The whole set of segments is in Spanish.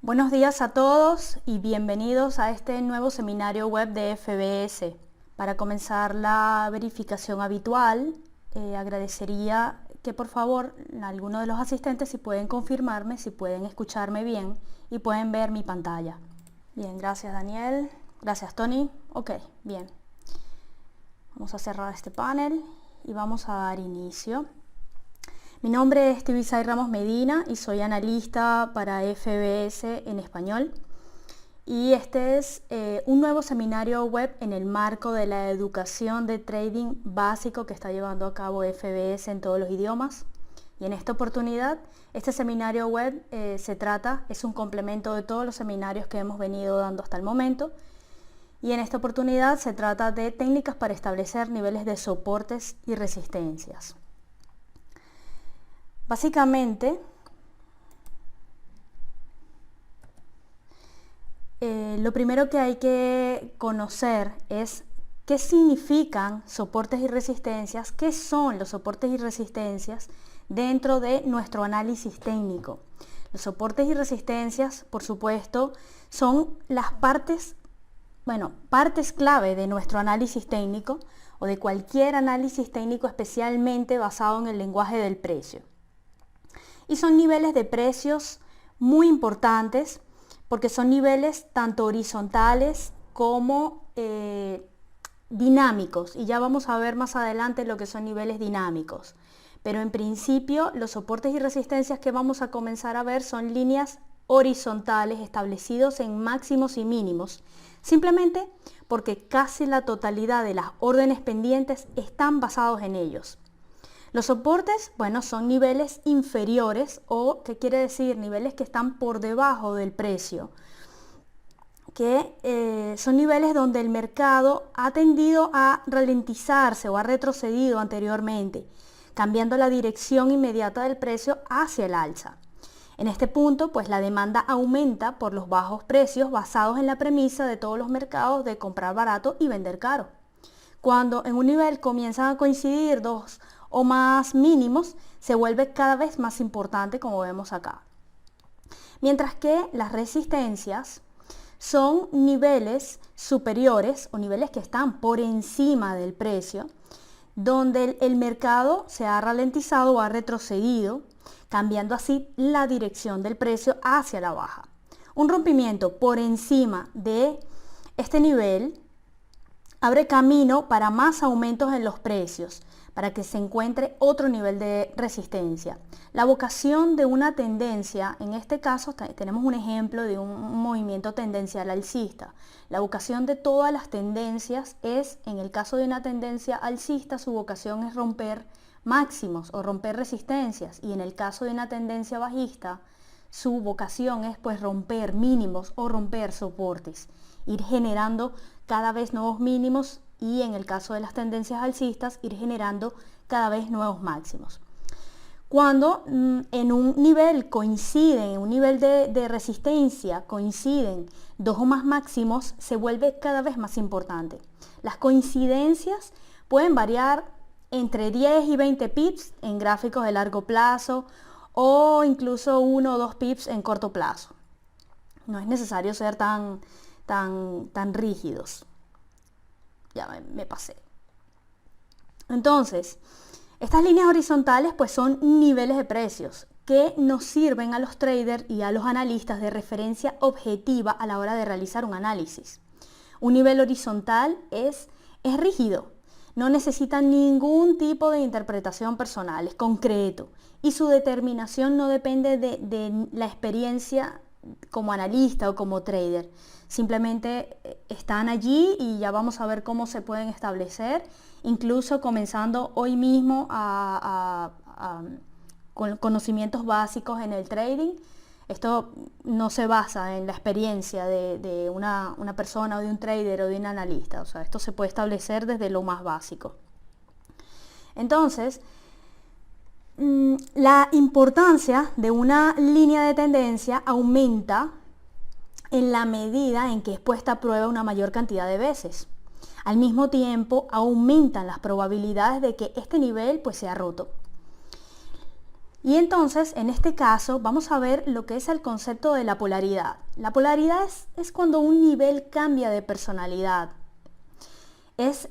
Buenos días a todos y bienvenidos a este nuevo seminario web de FBS. Para comenzar la verificación habitual, agradecería que por favor alguno de los asistentes si pueden confirmarme, si pueden escucharme bien y pueden ver mi pantalla. Bien, gracias Daniel, gracias Tony. Ok, bien. Vamos a cerrar este panel y vamos a dar inicio. Mi nombre es Tibisay Ramos Medina y soy analista para FBS en español. Y este es un nuevo seminario web en el marco de la educación de trading básico que está llevando a cabo FBS en todos los idiomas. Y en esta oportunidad, este seminario web es un complemento de todos los seminarios que hemos venido dando hasta el momento. Y en esta oportunidad se trata de técnicas para establecer niveles de soportes y resistencias. Básicamente, lo primero que hay que conocer es qué significan soportes y resistencias, qué son los soportes y resistencias dentro de nuestro análisis técnico. Los soportes y resistencias, por supuesto, son las partes clave de nuestro análisis técnico o de cualquier análisis técnico, especialmente basado en el lenguaje del precio. Y son niveles de precios muy importantes porque son niveles tanto horizontales como dinámicos. Y ya vamos a ver más adelante lo que son niveles dinámicos. Pero en principio los soportes y resistencias que vamos a comenzar a ver son líneas horizontales establecidos en máximos y mínimos. Simplemente porque casi la totalidad de las órdenes pendientes están basados en ellos. Los soportes, son niveles inferiores o, ¿qué quiere decir? Niveles que están por debajo del precio, que son niveles donde el mercado ha tendido a ralentizarse o ha retrocedido anteriormente, cambiando la dirección inmediata del precio hacia el alza. En este punto, la demanda aumenta por los bajos precios basados en la premisa de todos los mercados de comprar barato y vender caro. Cuando en un nivel comienzan a coincidir dos o más mínimos, se vuelve cada vez más importante, como vemos acá. Mientras que las resistencias son niveles superiores o niveles que están por encima del precio, donde el mercado se ha ralentizado o ha retrocedido, cambiando así la dirección del precio hacia la baja. Un rompimiento por encima de este nivel abre camino para más aumentos en los precios, para que se encuentre otro nivel de resistencia. La vocación de una tendencia, en este caso tenemos un ejemplo de un movimiento tendencial alcista. La vocación de todas las tendencias es, en el caso de una tendencia alcista, su vocación es romper máximos o romper resistencias, y en el caso de una tendencia bajista, su vocación es romper mínimos o romper soportes, ir generando cada vez nuevos mínimos y en el caso de las tendencias alcistas ir generando cada vez nuevos máximos. Cuando en un nivel coinciden, en un nivel de resistencia coinciden dos o más máximos, se vuelve cada vez más importante. Las coincidencias pueden variar entre 10 y 20 pips en gráficos de largo plazo o incluso 1 o 2 pips en corto plazo. No es necesario ser tan rígidos. Ya me pasé. Entonces, estas líneas horizontales son niveles de precios que nos sirven a los traders y a los analistas de referencia objetiva a la hora de realizar un análisis. Un nivel horizontal es rígido, no necesita ningún tipo de interpretación personal, es concreto y su determinación no depende de la experiencia como analista o como trader. Simplemente están allí y ya vamos a ver cómo se pueden establecer, incluso comenzando hoy mismo con conocimientos básicos en el trading. Esto no se basa en la experiencia de una persona o de un trader o de un analista, esto se puede establecer desde lo más básico. Entonces, la importancia de una línea de tendencia aumenta en la medida en que es puesta a prueba una mayor cantidad de veces. Al mismo tiempo, aumentan las probabilidades de que este nivel sea roto. Y entonces, en este caso, vamos a ver lo que es el concepto de la polaridad. La polaridad es cuando un nivel cambia de personalidad. Es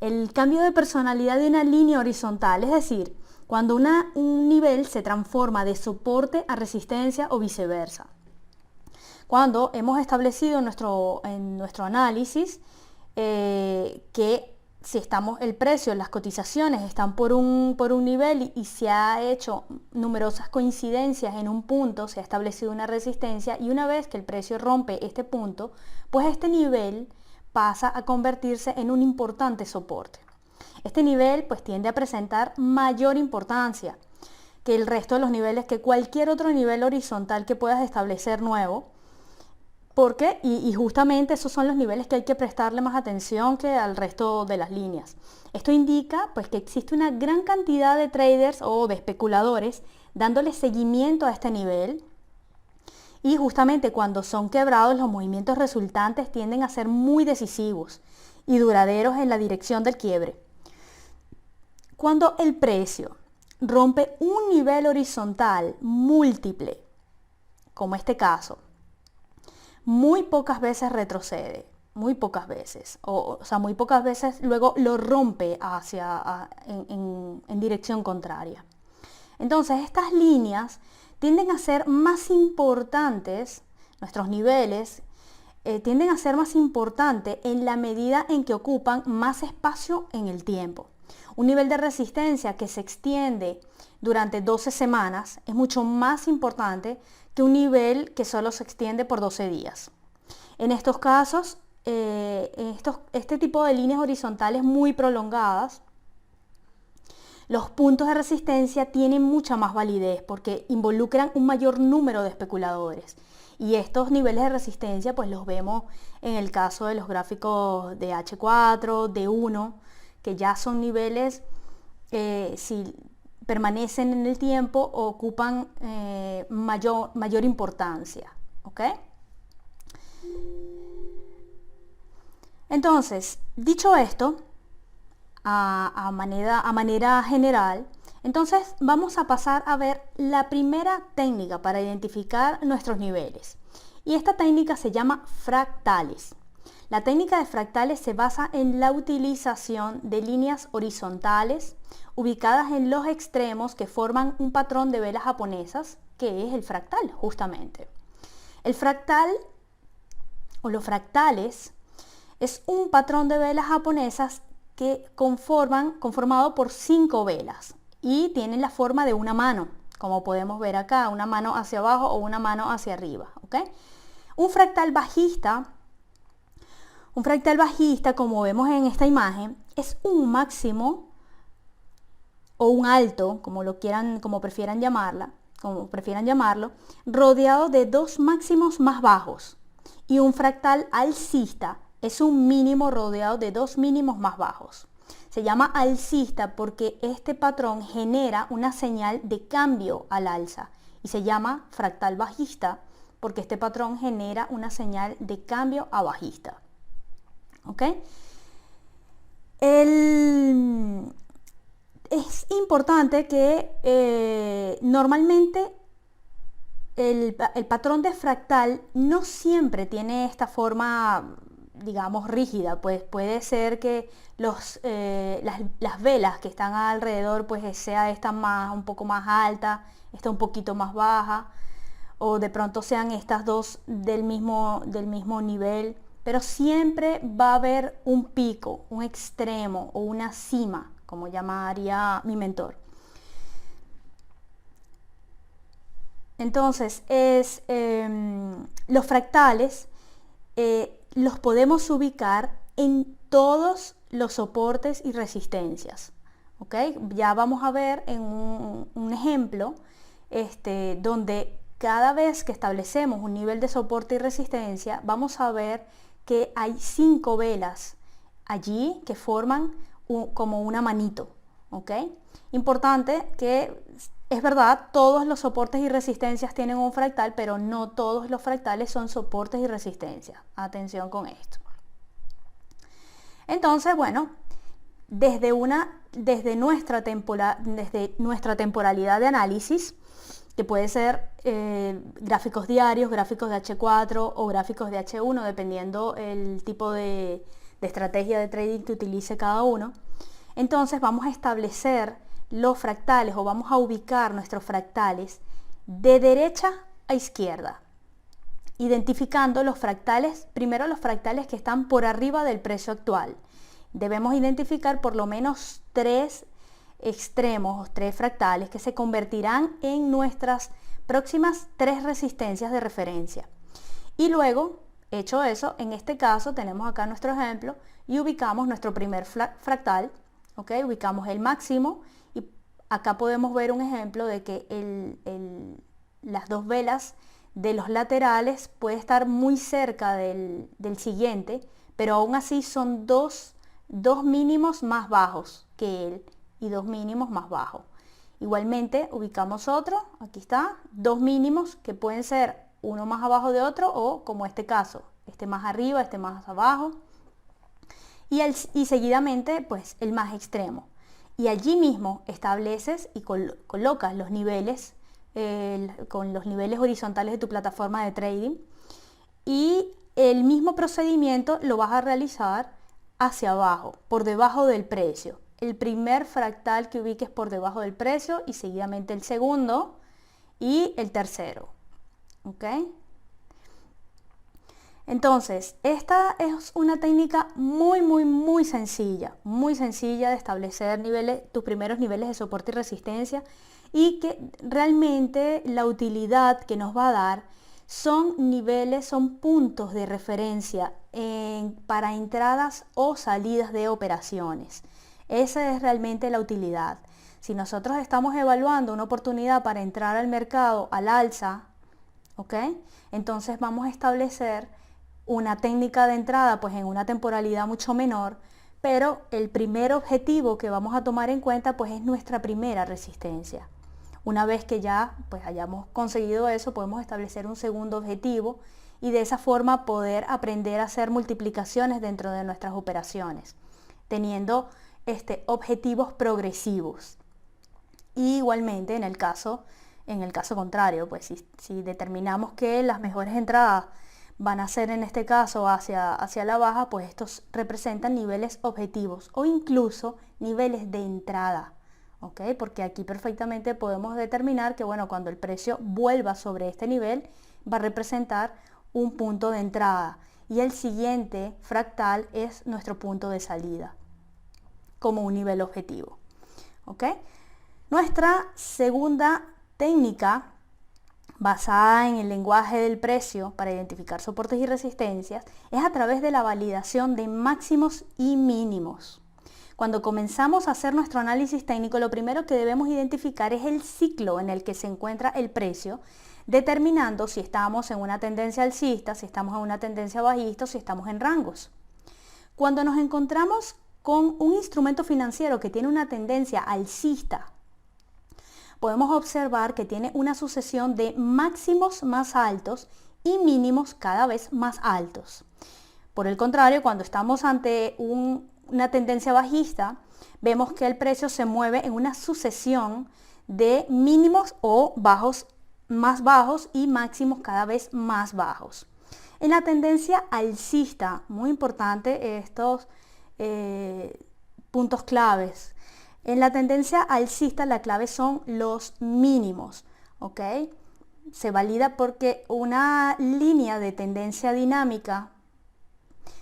el cambio de personalidad de una línea horizontal, es decir, cuando un nivel se transforma de soporte a resistencia o viceversa. Cuando hemos establecido en nuestro análisis que si el precio, las cotizaciones están por un nivel y se ha hecho numerosas coincidencias en un punto, se ha establecido una resistencia y una vez que el precio rompe este punto, pues este nivel pasa a convertirse en un importante soporte. Este nivel pues tiende a presentar mayor importancia que el resto de los niveles, que cualquier otro nivel horizontal que puedas establecer nuevo. Porque, y justamente esos son los niveles que hay que prestarle más atención que al resto de las líneas. Esto indica pues que existe una gran cantidad de traders o de especuladores dándole seguimiento a este nivel. Y justamente cuando son quebrados, los movimientos resultantes tienden a ser muy decisivos y duraderos en la dirección del quiebre. Cuando el precio rompe un nivel horizontal múltiple, como este caso, muy pocas veces retrocede, muy pocas veces, o sea, muy pocas veces luego lo rompe en dirección contraria. Entonces, estas líneas tienden a ser más importantes, nuestros niveles tienden a ser más importantes en la medida en que ocupan más espacio en el tiempo. Un nivel de resistencia que se extiende durante 12 semanas es mucho más importante que un nivel que solo se extiende por 12 días. En estos casos, este tipo de líneas horizontales muy prolongadas, los puntos de resistencia tienen mucha más validez porque involucran un mayor número de especuladores. Y estos niveles de resistencia pues los vemos en el caso de los gráficos de H4, D1, que ya son niveles, si permanecen en el tiempo, ocupan mayor importancia. ¿Ok? Entonces, dicho esto, a manera general, entonces vamos a pasar a ver la primera técnica para identificar nuestros niveles. Y esta técnica se llama fractales. La técnica de fractales se basa en la utilización de líneas horizontales ubicadas en los extremos que forman un patrón de velas japonesas, que es el fractal, justamente. El fractal o los fractales es un patrón de velas japonesas que conformado por 5 velas y tienen la forma de una mano, como podemos ver acá, una mano hacia abajo o una mano hacia arriba. ¿Okay? Un fractal bajista, como vemos en esta imagen, es un máximo o un alto, como prefieran llamarlo, rodeado de dos máximos más bajos. Y un fractal alcista es un mínimo rodeado de dos mínimos más bajos. Se llama alcista porque este patrón genera una señal de cambio al alza. Y se llama fractal bajista porque este patrón genera una señal de cambio a bajista. ¿Ok? Es importante que normalmente el patrón de fractal no siempre tiene esta forma, digamos, rígida, pues puede ser que las velas que están alrededor, pues sea esta un poco más alta, esta un poquito más baja, o de pronto sean estas dos del mismo nivel, pero siempre va a haber un pico, un extremo o una cima, como llamaría mi mentor. Entonces, los fractales los podemos ubicar en todos los soportes y resistencias. ¿Ok? Ya vamos a ver en un ejemplo donde cada vez que establecemos un nivel de soporte y resistencia, vamos a ver que hay 5 velas allí que forman como una manito. ¿Ok? Importante que, es verdad, todos los soportes y resistencias tienen un fractal, pero no todos los fractales son soportes y resistencias. Atención con esto. Entonces, bueno, desde nuestra temporalidad de análisis, que puede ser gráficos diarios, gráficos de H4 o gráficos de H1, dependiendo el tipo de estrategia de trading que utilice cada uno. Entonces vamos a establecer los fractales o vamos a ubicar nuestros fractales de derecha a izquierda, identificando los fractales, primero los fractales que están por arriba del precio actual. Debemos identificar por lo menos 3 extremos, 3 fractales que se convertirán en nuestras próximas 3 resistencias de referencia. Y luego, hecho eso, en este caso tenemos acá nuestro ejemplo y ubicamos nuestro primer fractal, ¿ok? Ubicamos el máximo y acá podemos ver un ejemplo de que las 2 velas de los laterales puede estar muy cerca del siguiente, pero aún así son dos mínimos más bajos que él y 2 mínimos más bajos. Igualmente ubicamos otro, aquí está, 2 mínimos que pueden ser uno más abajo de otro o como este caso, este más arriba, este más abajo y seguidamente pues el más extremo. Y allí mismo estableces y colocas los niveles con los niveles horizontales de tu plataforma de trading y el mismo procedimiento lo vas a realizar hacia abajo, por debajo del precio. El primer fractal que ubiques por debajo del precio y seguidamente el segundo y el tercero. ¿Ok? Entonces, esta es una técnica muy sencilla de establecer tus primeros niveles de soporte y resistencia y que realmente la utilidad que nos va a dar son puntos de referencia para entradas o salidas de operaciones. Esa es realmente la utilidad. Si nosotros estamos evaluando una oportunidad para entrar al mercado al alza, ¿ok? Entonces vamos a establecer una técnica de entrada pues en una temporalidad mucho menor, pero el primer objetivo que vamos a tomar en cuenta pues es nuestra primera resistencia. Una vez que ya pues hayamos conseguido eso, podemos establecer un segundo objetivo y de esa forma poder aprender a hacer multiplicaciones dentro de nuestras operaciones, teniendo objetivos progresivos. Y igualmente en el caso contrario, pues si determinamos que las mejores entradas van a ser en este caso hacia la baja, pues estos representan niveles objetivos o incluso niveles de entrada. ¿Ok? Porque aquí perfectamente podemos determinar que bueno, cuando el precio vuelva sobre este nivel va a representar un punto de entrada y el siguiente fractal es nuestro punto de salida como un nivel objetivo. ¿Ok? Nuestra segunda técnica basada en el lenguaje del precio para identificar soportes y resistencias es a través de la validación de máximos y mínimos. Cuando comenzamos a hacer nuestro análisis técnico, lo primero que debemos identificar es el ciclo en el que se encuentra el precio, determinando si estamos en una tendencia alcista, si estamos en una tendencia bajista o si estamos en rangos. Cuando nos encontramos con un instrumento financiero que tiene una tendencia alcista, podemos observar que tiene una sucesión de máximos más altos y mínimos cada vez más altos. Por el contrario, cuando estamos ante una tendencia bajista, vemos que el precio se mueve en una sucesión de mínimos o bajos más bajos y máximos cada vez más bajos. En la tendencia alcista, muy importante estos puntos claves. En la tendencia alcista la clave son los mínimos, ¿ok? Se valida porque una línea de tendencia dinámica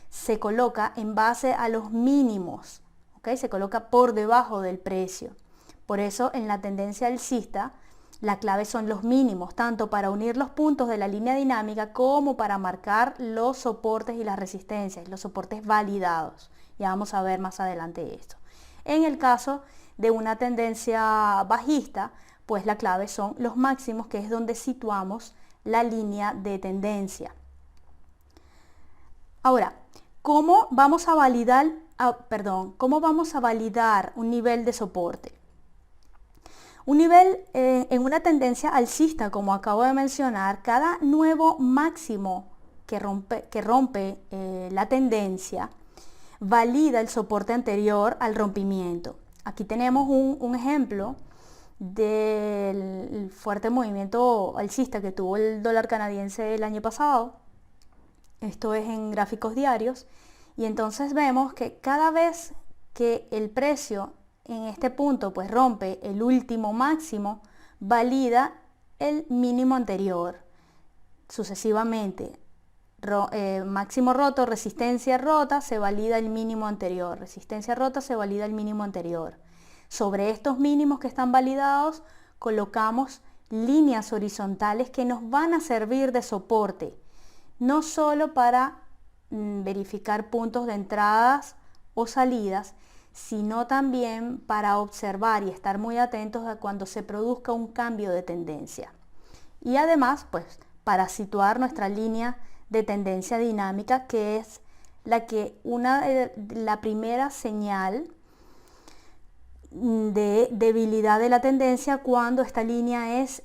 se coloca en base a los mínimos, ¿ok? Se coloca por debajo del precio. Por eso en la tendencia alcista la clave son los mínimos, tanto para unir los puntos de la línea dinámica como para marcar los soportes y las resistencias, los soportes validados. Ya vamos a ver más adelante esto. En el caso de una tendencia bajista, pues la clave son los máximos, que es donde situamos la línea de tendencia. Ahora, ¿cómo vamos a validar un nivel de soporte? Un nivel en una tendencia alcista, como acabo de mencionar, cada nuevo máximo que rompe la tendencia valida el soporte anterior al rompimiento. Aquí tenemos un ejemplo del fuerte movimiento alcista que tuvo el dólar canadiense el año pasado. Esto es en gráficos diarios. Y entonces vemos que cada vez que el precio en este punto pues rompe el último máximo, valida el mínimo anterior. Sucesivamente, máximo roto, resistencia rota, se valida el mínimo anterior. Resistencia rota, se valida el mínimo anterior. Sobre estos mínimos que están validados, colocamos líneas horizontales que nos van a servir de soporte, no solo para verificar puntos de entradas o salidas, sino también para observar y estar muy atentos a cuando se produzca un cambio de tendencia. Y además, pues, para situar nuestra línea de tendencia dinámica, que es la primera señal de debilidad de la tendencia cuando esta línea es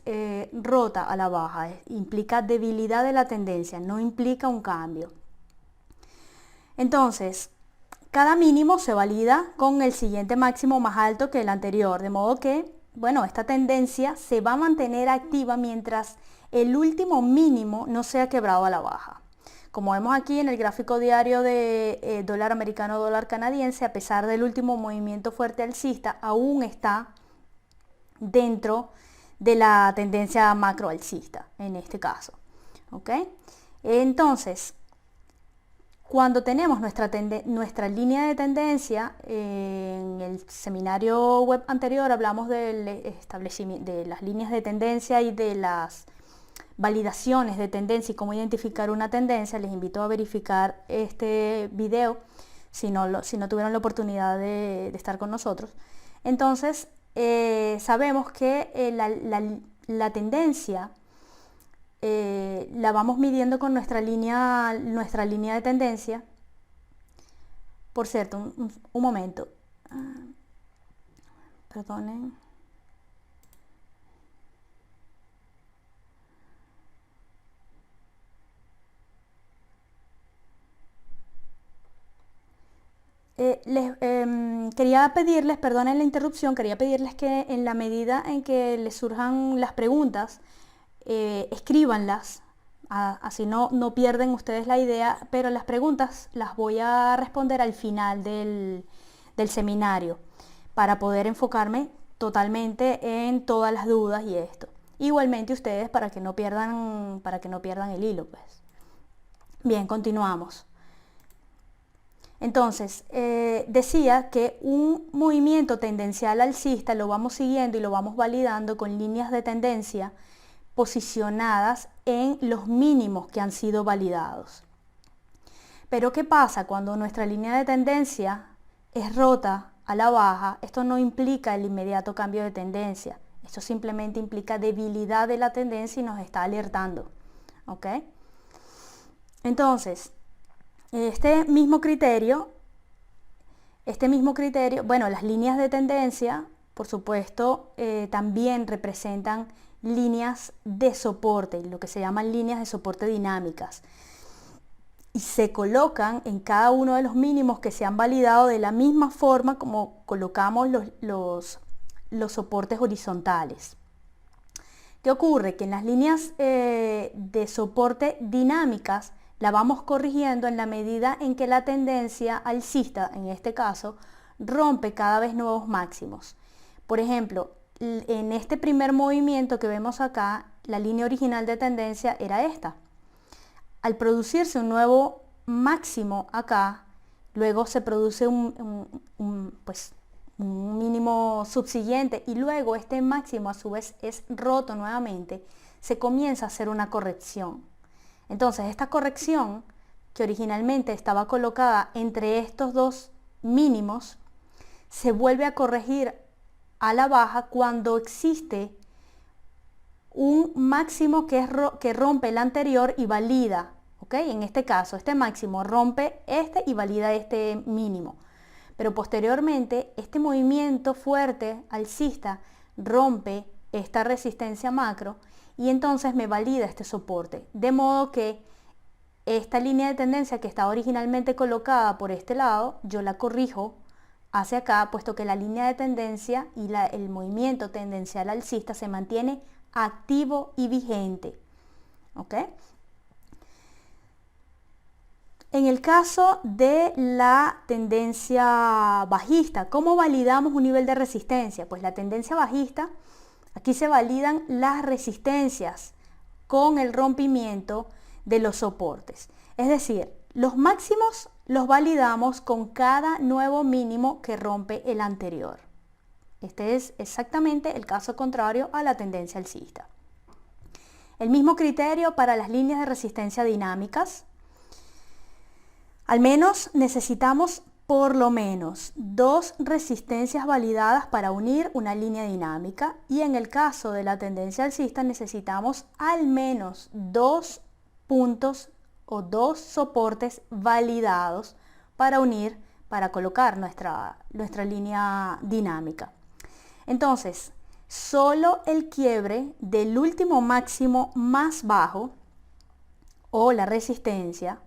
rota a la baja. Implica debilidad de la tendencia, no implica un cambio. Entonces, cada mínimo se valida con el siguiente máximo más alto que el anterior, de modo que, bueno, esta tendencia se va a mantener activa mientras el último mínimo no sea quebrado a la baja. Como vemos aquí en el gráfico diario de dólar americano, dólar canadiense, a pesar del último movimiento fuerte alcista, aún está dentro de la tendencia macro alcista, en este caso. ¿Ok? Entonces, cuando tenemos nuestra línea de tendencia, en el seminario web anterior hablamos del establecimiento de las líneas de tendencia y de las validaciones de tendencia y cómo identificar una tendencia. Les invito a verificar este video si no tuvieron la oportunidad de estar con nosotros. Entonces, sabemos que la tendencia la vamos midiendo con nuestra línea de tendencia. Por cierto, un momento. Perdonen. Quería pedirles, perdonen la interrupción, quería pedirles que en la medida en que les surjan las preguntas, escríbanlas, así no pierden ustedes la idea, pero las preguntas las voy a responder al final del seminario para poder enfocarme totalmente en todas las dudas y esto. Igualmente ustedes para que no pierdan el hilo, pues. Bien, continuamos. Entonces, decía que un movimiento tendencial alcista lo vamos siguiendo y lo vamos validando con líneas de tendencia posicionadas en los mínimos que han sido validados. Pero ¿qué pasa cuando nuestra línea de tendencia es rota a la baja? Esto no implica el inmediato cambio de tendencia. Esto simplemente implica debilidad de la tendencia y nos está alertando. ¿Ok? Entonces, este mismo criterio, bueno, las líneas de tendencia, por supuesto, también representan líneas de soporte, lo que se llaman líneas de soporte dinámicas. Y se colocan en cada uno de los mínimos que se han validado de la misma forma como colocamos los soportes horizontales. ¿Qué ocurre? Que en las líneas de soporte dinámicas la vamos corrigiendo en la medida en que la tendencia alcista, en este caso, rompe cada vez nuevos máximos. Por ejemplo, en este primer movimiento que vemos acá, la línea original de tendencia era esta. Al producirse un nuevo máximo acá, luego se produce un mínimo subsiguiente y luego este máximo a su vez es roto nuevamente, se comienza a hacer una corrección. Entonces, esta corrección, que originalmente estaba colocada entre estos dos mínimos, se vuelve a corregir a la baja cuando existe un máximo que rompe el anterior y valida. ¿Ok? En este caso, este máximo rompe este y valida este mínimo. Pero posteriormente, este movimiento fuerte alcista rompe esta resistencia macro y entonces me valida este soporte, de modo que esta línea de tendencia que estaba originalmente colocada por este lado, yo la corrijo hacia acá, puesto que la línea de tendencia y el movimiento tendencial alcista se mantiene activo y vigente. ¿Ok? En el caso de la tendencia bajista, ¿cómo validamos un nivel de resistencia? Pues la tendencia bajista, aquí se validan las resistencias con el rompimiento de los soportes. Es decir, los máximos los validamos con cada nuevo mínimo que rompe el anterior. Este es exactamente el caso contrario a la tendencia alcista. El mismo criterio para las líneas de resistencia dinámicas. Al menos necesitamos por lo menos 2 resistencias validadas para unir una línea dinámica, y en el caso de la tendencia alcista necesitamos al menos 2 puntos o 2 soportes validados para unir, para colocar nuestra línea dinámica. Entonces, solo el quiebre del último máximo más bajo o la resistencia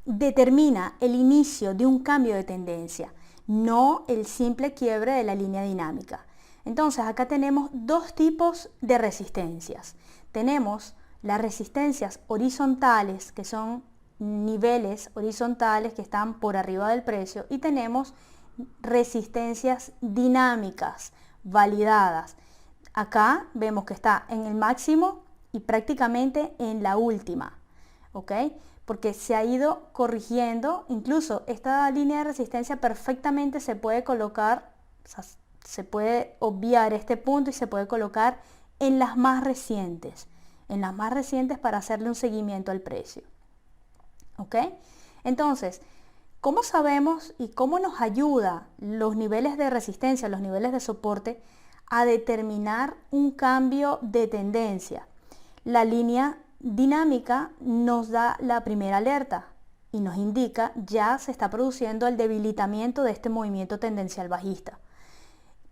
determina el inicio de un cambio de tendencia, no el simple quiebre de la línea dinámica. Entonces acá tenemos 2 tipos de resistencias. Tenemos las resistencias horizontales, que son niveles horizontales que están por arriba del precio, y tenemos resistencias dinámicas validadas. Acá vemos que está en el máximo y prácticamente en la última. ¿Ok? Porque se ha ido corrigiendo. Incluso esta línea de resistencia perfectamente se puede colocar, o sea, se puede obviar este punto y se puede colocar en las más recientes para hacerle un seguimiento al precio. ¿Ok? Entonces, ¿cómo sabemos y cómo nos ayuda los niveles de resistencia, los niveles de soporte a determinar un cambio de tendencia? La línea dinámica nos da la primera alerta y nos indica ya se está produciendo el debilitamiento de este movimiento tendencial bajista.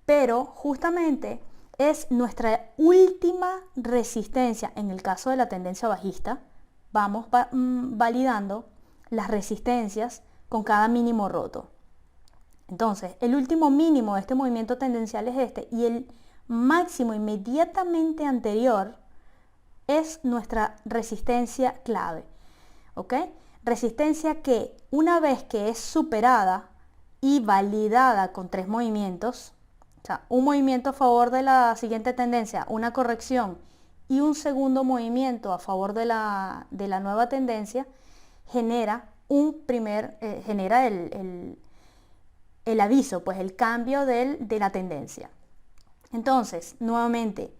Pero justamente es nuestra última resistencia. En el caso de la tendencia bajista, vamos validando las resistencias con cada mínimo roto. Entonces, el último mínimo de este movimiento tendencial es este, y el máximo inmediatamente anterior es nuestra resistencia clave. ¿Ok? Resistencia que, una vez que es superada y validada con 3 movimientos, o sea, un movimiento a favor de la siguiente tendencia, una corrección, y un segundo movimiento a favor de la nueva tendencia, genera el aviso, pues el cambio de la tendencia. Entonces, nuevamente,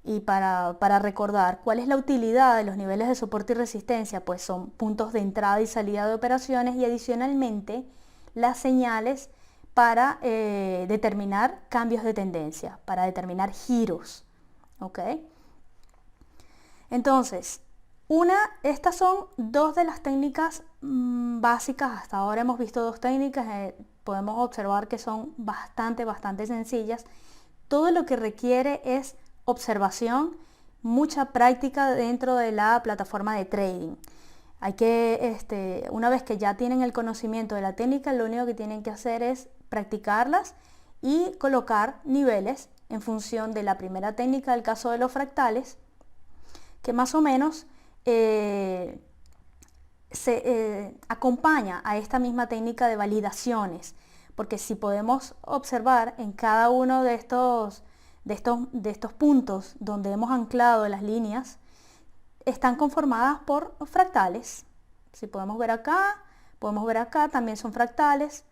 y para recordar, ¿cuál es la utilidad de los niveles de soporte y resistencia? Pues son puntos de entrada y salida de operaciones, y adicionalmente las señales para determinar cambios de tendencia, para determinar giros. ¿Ok? Entonces, estas son 2 de las técnicas básicas. Hasta ahora hemos visto 2 técnicas, podemos observar que son bastante sencillas. Todo lo que requiere es observación, mucha práctica dentro de la plataforma de trading. Hay que, una vez que ya tienen el conocimiento de la técnica, lo único que tienen que hacer es practicarlas y colocar niveles en función de la primera técnica, del caso de los fractales, que más o menos se acompaña a esta misma técnica de validaciones, porque si podemos observar en cada uno de estos puntos donde hemos anclado las líneas, están conformadas por fractales. Si podemos ver acá también son fractales,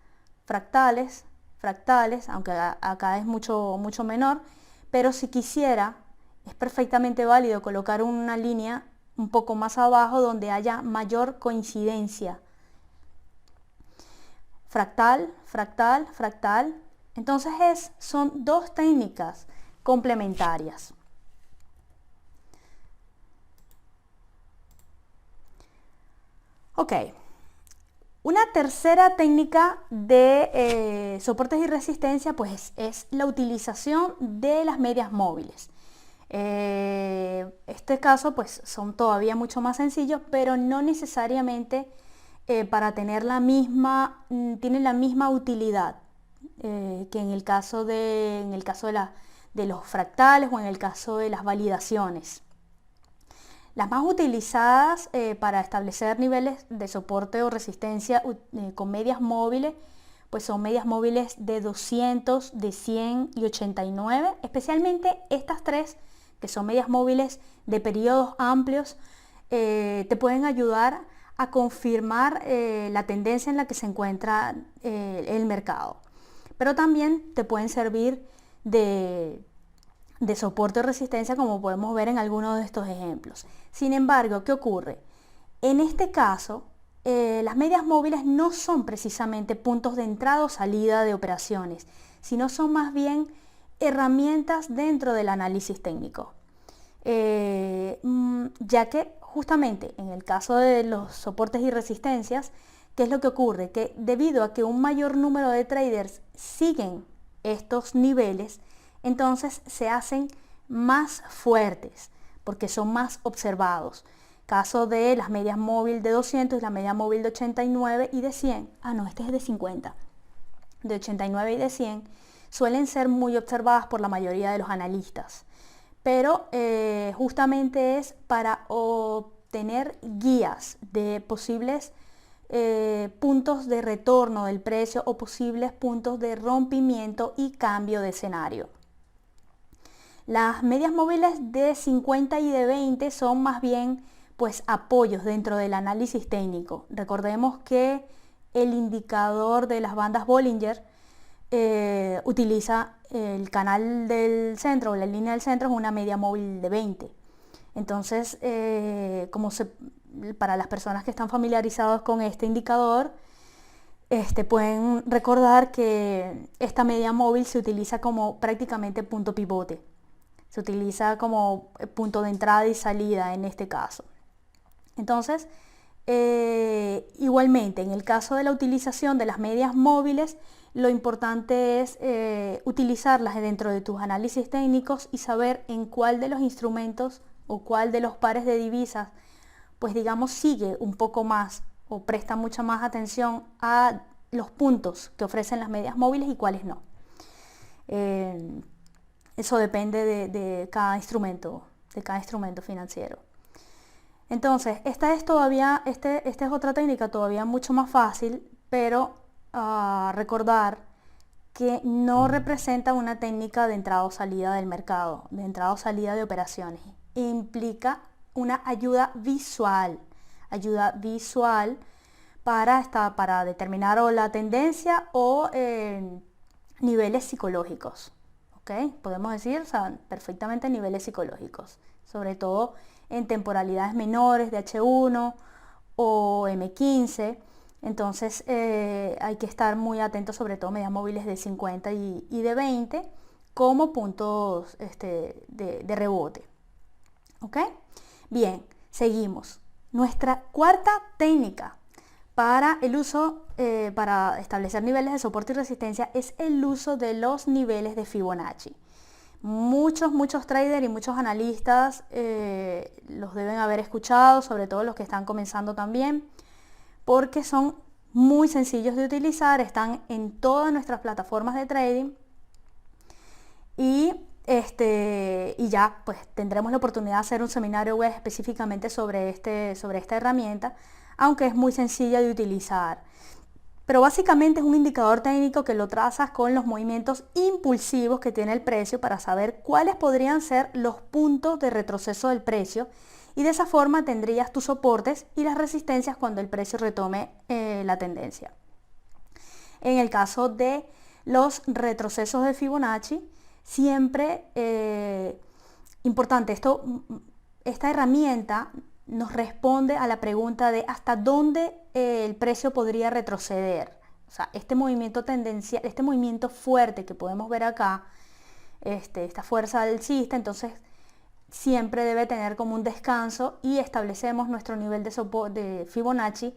aunque acá es mucho menor, pero si quisiera, es perfectamente válido colocar una línea un poco más abajo donde haya mayor coincidencia. Fractal. Entonces son 2 técnicas complementarias. Ok, una tercera técnica de soportes y resistencia pues es la utilización de las medias móviles. este caso pues son todavía mucho más sencillos, pero no necesariamente para tienen la misma utilidad que en el caso de los fractales o en el caso de las validaciones. Las más utilizadas para establecer niveles de soporte o resistencia con medias móviles, pues son medias móviles de 200, de 100 y 89, especialmente estas tres, que son medias móviles de periodos amplios, te pueden ayudar a confirmar la tendencia en la que se encuentra el mercado. Pero también te pueden servir de soporte o resistencia, como podemos ver en algunos de estos ejemplos. Sin embargo, ¿qué ocurre? En este caso, las medias móviles no son precisamente puntos de entrada o salida de operaciones, sino son más bien herramientas dentro del análisis técnico. Ya que justamente en el caso de los soportes y resistencias, ¿qué es lo que ocurre? Que debido a que un mayor número de traders siguen estos niveles, entonces se hacen más fuertes porque son más observados. Caso de las medias móviles de 200 y la media móvil de 89 y de 100. Este es de 50. De 89 y de 100 suelen ser muy observadas por la mayoría de los analistas. Pero justamente es para obtener guías de posibles puntos de retorno del precio o posibles puntos de rompimiento y cambio de escenario. Las medias móviles de 50 y de 20 son más bien pues apoyos dentro del análisis técnico. Recordemos que el indicador de las bandas Bollinger utiliza el canal del centro o la línea del centro, es una media móvil de 20. Entonces, para las personas que están familiarizados con este indicador, pueden recordar que esta media móvil se utiliza como prácticamente punto pivote. Se utiliza como punto de entrada y salida en este caso. Entonces, igualmente, en el caso de la utilización de las medias móviles, lo importante es utilizarlas dentro de tus análisis técnicos y saber en cuál de los instrumentos o cuál de los pares de divisas, pues digamos, sigue un poco más o presta mucha más atención a los puntos que ofrecen las medias móviles y cuáles no. Eso depende de cada instrumento financiero. Entonces, esta es otra técnica todavía mucho más fácil, pero recordar que no representa una técnica de entrada o salida del mercado, de entrada o salida de operaciones. Implica una ayuda visual para determinar o la tendencia o niveles psicológicos. ¿Okay? Podemos decir, perfectamente niveles psicológicos, sobre todo en temporalidades menores de H1 o M15. Entonces hay que estar muy atentos, sobre todo medias móviles de 50 y de 20 como puntos de rebote. ¿Ok? Bien, seguimos. Nuestra cuarta técnica para el uso, para establecer niveles de soporte y resistencia es el uso de los niveles de Fibonacci. Muchos traders y muchos analistas los deben haber escuchado, sobre todo los que están comenzando también, porque son muy sencillos de utilizar, están en todas nuestras plataformas de trading y ya pues tendremos la oportunidad de hacer un seminario web específicamente sobre esta herramienta, aunque es muy sencilla de utilizar. Pero básicamente es un indicador técnico que lo trazas con los movimientos impulsivos que tiene el precio para saber cuáles podrían ser los puntos de retroceso del precio, y de esa forma tendrías tus soportes y las resistencias cuando el precio retome la tendencia. En el caso de los retrocesos de Fibonacci, siempre importante, esta herramienta nos responde a la pregunta de hasta dónde el precio podría retroceder. O sea, este movimiento tendencial, este movimiento fuerte que podemos ver acá, esta fuerza alcista, entonces siempre debe tener como un descanso y establecemos nuestro nivel de Fibonacci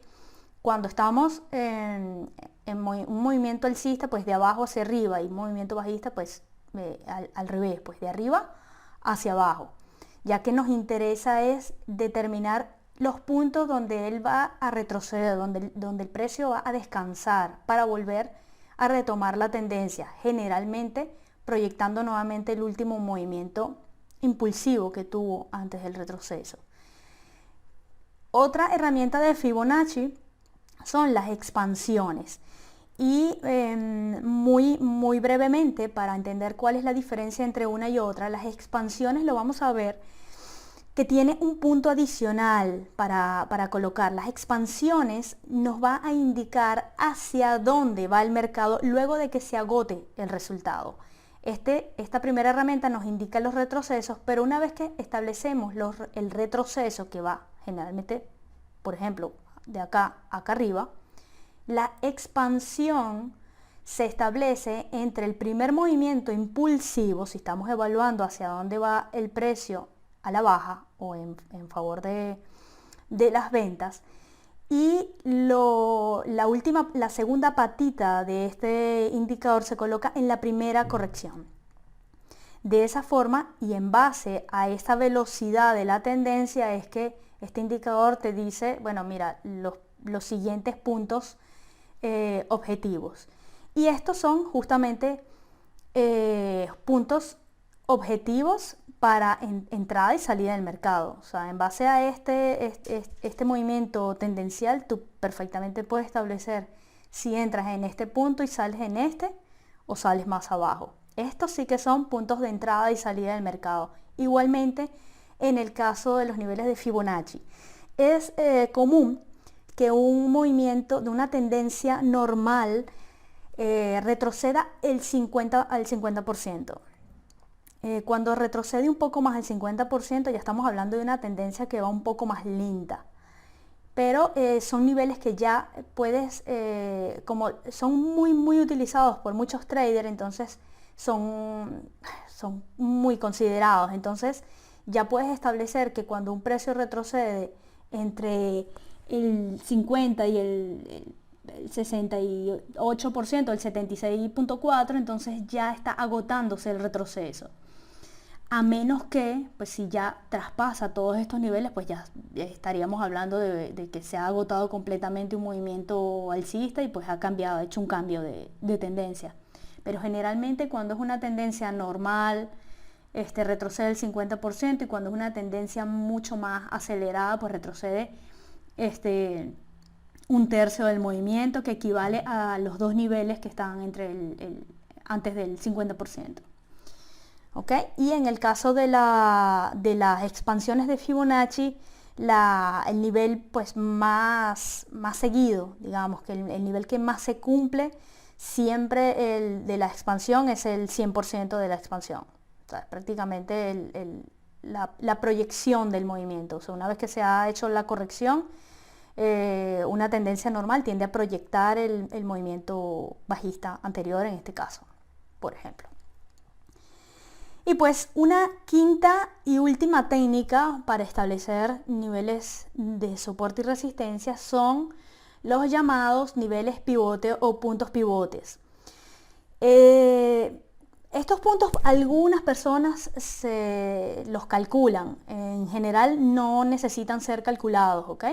cuando estamos en un movimiento alcista, pues de abajo hacia arriba, y un movimiento bajista, pues al revés, pues de arriba hacia abajo. ya que nos interesa es determinar los puntos donde él va a retroceder, donde el precio va a descansar para volver a retomar la tendencia, generalmente proyectando nuevamente el último movimiento impulsivo que tuvo antes del retroceso. Otra herramienta de Fibonacci son las expansiones. Y muy brevemente, para entender cuál es la diferencia entre una y otra, las expansiones lo vamos a ver que tiene un punto adicional para colocar. Las expansiones nos va a indicar hacia dónde va el mercado luego de que se agote el resultado. Esta primera herramienta nos indica los retrocesos, pero una vez que establecemos el retroceso que va generalmente, por ejemplo, de acá arriba, la expansión se establece entre el primer movimiento impulsivo, si estamos evaluando hacia dónde va el precio a la baja o en favor de las ventas, y la segunda patita de este indicador se coloca en la primera corrección. De esa forma, y en base a esta velocidad de la tendencia, es que este indicador te dice, bueno, mira, los siguientes puntos objetivos. Y estos son justamente puntos objetivos para entrada y salida del mercado. O sea, en base a este movimiento tendencial, tú perfectamente puedes establecer si entras en este punto y sales en este o sales más abajo. Estos sí que son puntos de entrada y salida del mercado. Igualmente, en el caso de los niveles de Fibonacci, es común que un movimiento de una tendencia normal retroceda al 50%. Cuando retrocede un poco más del 50%, ya estamos hablando de una tendencia que va un poco más lenta. Pero son niveles que ya puedes, como son muy utilizados por muchos traders, entonces son muy considerados. Entonces ya puedes establecer que cuando un precio retrocede entre el 50 y el 68%, el 76.4%, entonces ya está agotándose el retroceso. A menos que, pues si ya traspasa todos estos niveles, pues ya estaríamos hablando de que se ha agotado completamente un movimiento alcista y pues ha hecho un cambio de tendencia. Pero generalmente cuando es una tendencia normal, retrocede el 50%, y cuando es una tendencia mucho más acelerada, pues retrocede un tercio del movimiento, que equivale a los dos niveles que están antes del 50%. ¿Ok? Y en el caso de las expansiones de Fibonacci, el nivel pues más seguido, digamos que el nivel que más se cumple siempre el de la expansión es el 100% de la expansión. O sea, prácticamente la proyección del movimiento. O sea, una vez que se ha hecho la corrección, una tendencia normal tiende a proyectar el movimiento bajista anterior, en este caso, por ejemplo. Y pues una quinta y última técnica para establecer niveles de soporte y resistencia son los llamados niveles pivote o puntos pivotes. Estos puntos algunas personas los calculan. En general no necesitan ser calculados, ¿ok?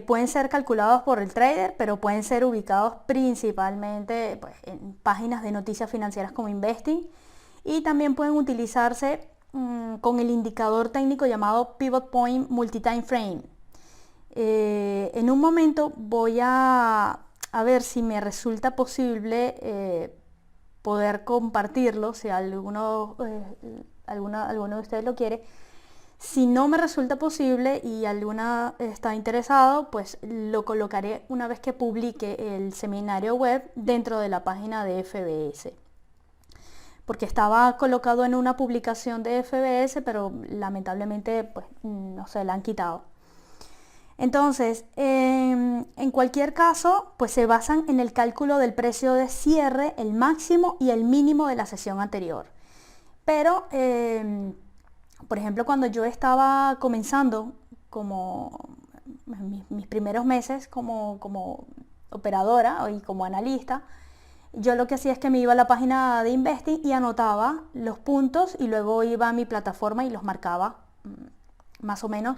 Pueden ser calculados por el trader, pero pueden ser ubicados principalmente pues, en páginas de noticias financieras como Investing, y también pueden utilizarse con el indicador técnico llamado Pivot Point Multi-Time Frame. En un momento voy a ver si me resulta posible poder compartirlo, si alguno de ustedes lo quiere. Si no me resulta posible y alguna está interesado, pues lo colocaré una vez que publique el seminario web dentro de la página de FBS. Porque estaba colocado en una publicación de FBS, pero lamentablemente pues no se la han quitado. Entonces, en cualquier caso, pues se basan en el cálculo del precio de cierre, el máximo y el mínimo de la sesión anterior. Pero, por ejemplo, cuando yo estaba comenzando, como mis primeros meses como operadora y como analista, Yo lo que hacía es que me iba a la página de Investing y anotaba los puntos y luego iba a mi plataforma y los marcaba más o menos.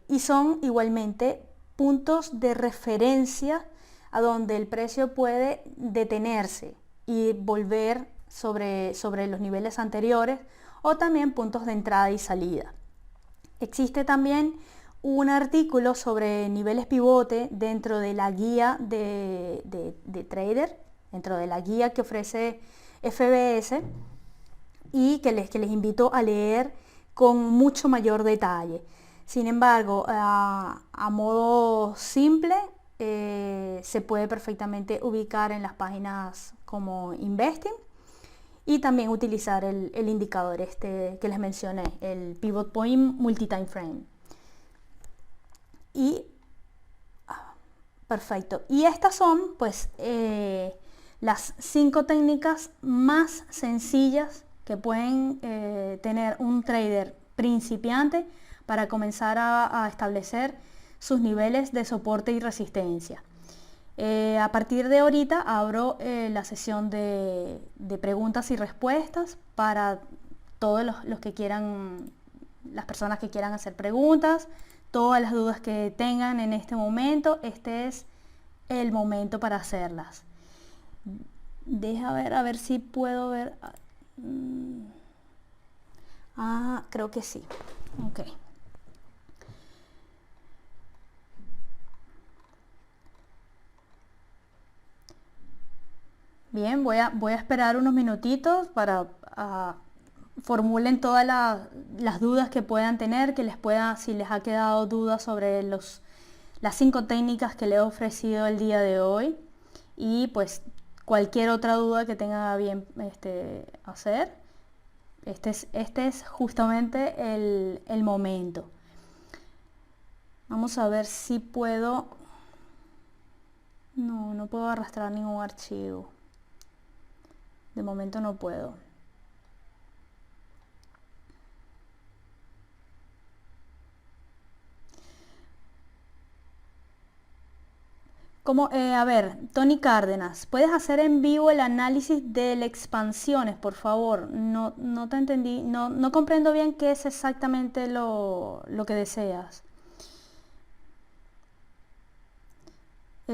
Y son igualmente puntos de referencia a donde el precio puede detenerse y volver sobre los niveles anteriores, o también puntos de entrada y salida. Existe también un artículo sobre niveles pivote dentro de la guía de trader, dentro de la guía que ofrece FBS, y que les invito a leer con mucho mayor detalle. Sin embargo, a modo simple, se puede perfectamente ubicar en las páginas como Investing y también utilizar el indicador que les mencioné, el Pivot Point Multi-Time Frame. Y perfecto. Y estas son pues las 5 técnicas más sencillas que pueden tener un trader principiante para comenzar a establecer sus niveles de soporte y resistencia. A partir de ahorita abro la sesión de preguntas y respuestas para todos los que quieran, las personas que quieran hacer preguntas, todas las dudas que tengan en este momento. Este es el momento para hacerlas. Deja ver, a ver si puedo ver. Creo que sí. Ok. Bien, voy a esperar unos minutitos para formulen todas las dudas que puedan tener, si les ha quedado dudas sobre las 5 técnicas que le he ofrecido el día de hoy, y pues cualquier otra duda que tenga a bien hacer. Este es justamente el momento. Vamos a ver si puedo. No puedo arrastrar ningún archivo. De momento no puedo. A ver, Tony Cárdenas, ¿puedes hacer en vivo el análisis de las expansiones, por favor? No te entendí, no comprendo bien qué es exactamente lo que deseas.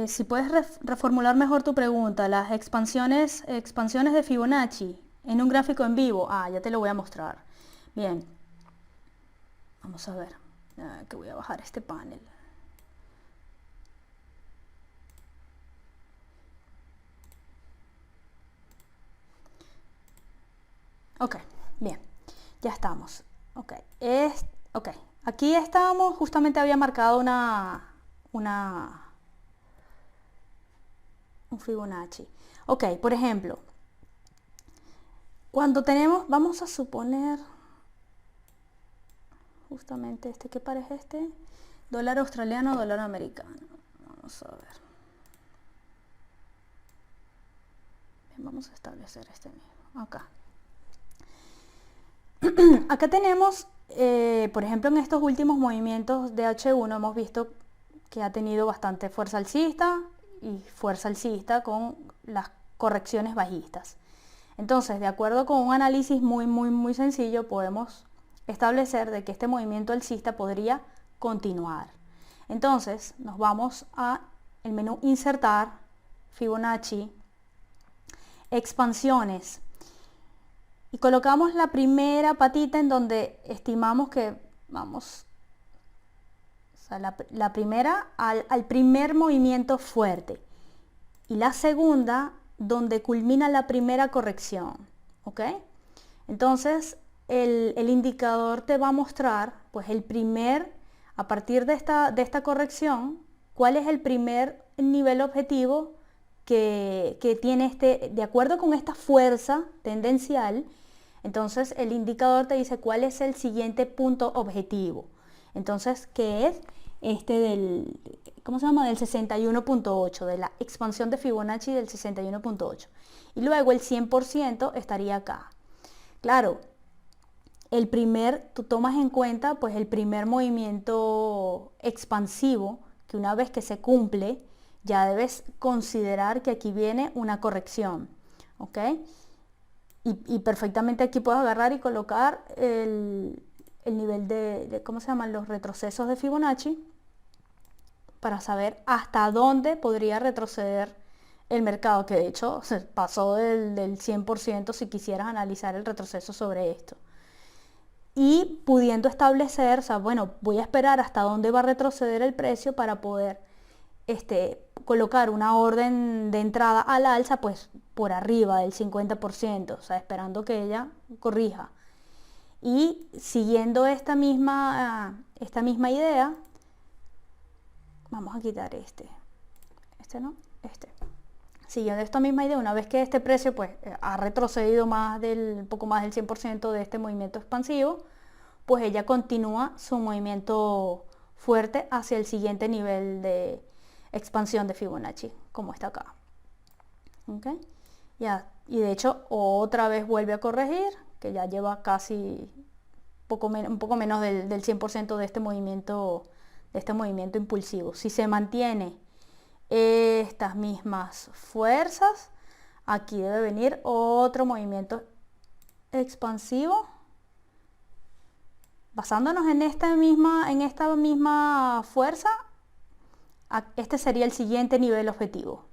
Si puedes reformular mejor tu pregunta, las expansiones de Fibonacci en un gráfico en vivo. Ya te lo voy a mostrar. Bien, vamos a ver, que voy a bajar este panel. Ok, bien, ya estamos. Ok, aquí estamos, justamente había marcado un Fibonacci. Ok, por ejemplo, cuando tenemos, vamos a suponer, justamente ¿qué parece este? Dólar australiano, dólar americano. Vamos a ver. Bien, vamos a establecer este mismo, acá. Acá tenemos, por ejemplo, en estos últimos movimientos de H1 hemos visto que ha tenido bastante fuerza alcista y fuerza alcista con las correcciones bajistas. Entonces, de acuerdo con un análisis muy sencillo, podemos establecer de que este movimiento alcista podría continuar. Entonces, nos vamos a el menú Insertar, Fibonacci, Expansiones, y colocamos la primera patita en donde estimamos que vamos, o sea, la primera al primer movimiento fuerte, y la segunda donde culmina la primera corrección. ¿Ok? Entonces el indicador te va a mostrar pues a partir de esta corrección, cuál es el primer nivel objetivo que tiene de acuerdo con esta fuerza tendencial. Entonces el indicador te dice cuál es el siguiente punto objetivo. Entonces, ¿qué es? ¿Cómo se llama? Del 61.8, de la expansión de Fibonacci del 61.8. Y luego el 100% estaría acá. Claro, tú tomas en cuenta pues el primer movimiento expansivo, que una vez que se cumple, ya debes considerar que aquí viene una corrección, ¿ok? Y perfectamente aquí puedes agarrar y colocar el nivel ¿cómo se llaman? Los retrocesos de Fibonacci, para saber hasta dónde podría retroceder el mercado, que de hecho se pasó del 100% si quisieras analizar el retroceso sobre esto. Y pudiendo establecer, o sea, bueno, voy a esperar hasta dónde va a retroceder el precio para poder colocar una orden de entrada al alza, pues por arriba del 50%, o sea, esperando que ella corrija. Y siguiendo esta misma idea, vamos a quitar este no, siguiendo esta misma idea, una vez que este precio pues ha retrocedido poco más del 100% de este movimiento expansivo, pues ella continúa su movimiento fuerte hacia el siguiente nivel de expansión de Fibonacci, como está acá. ¿Okay? Ya, y de hecho otra vez vuelve a corregir, que ya lleva casi un poco menos del 100% de este movimiento impulsivo. Si se mantiene estas mismas fuerzas, aquí debe venir otro movimiento expansivo. Basándonos en esta misma fuerza, este sería el siguiente nivel objetivo.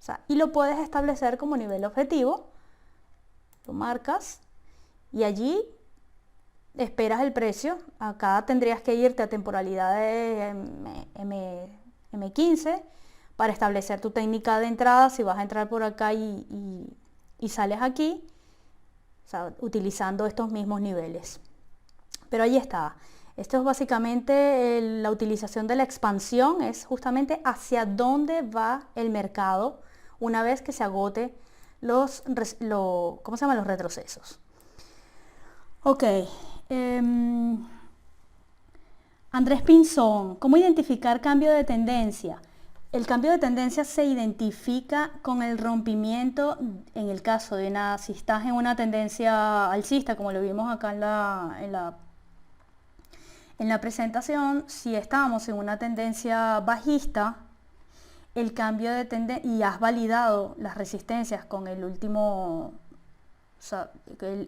O sea, y lo puedes establecer como nivel objetivo. Lo marcas y allí esperas el precio. Acá tendrías que irte a temporalidad de M15 para establecer tu técnica de entrada. Si vas a entrar por acá y sales aquí, o sea, utilizando estos mismos niveles. Pero ahí está. Esto es básicamente la utilización de la expansión, es justamente hacia dónde va el mercado una vez que se agote los retrocesos. Ok. Andrés Pinzón, ¿cómo identificar cambio de tendencia? El cambio de tendencia se identifica con el rompimiento, en el caso de si estás en una tendencia alcista, como lo vimos acá en la presentación. Si estamos en una tendencia bajista, el cambio de tendencia, y has validado las resistencias con el último, o sea,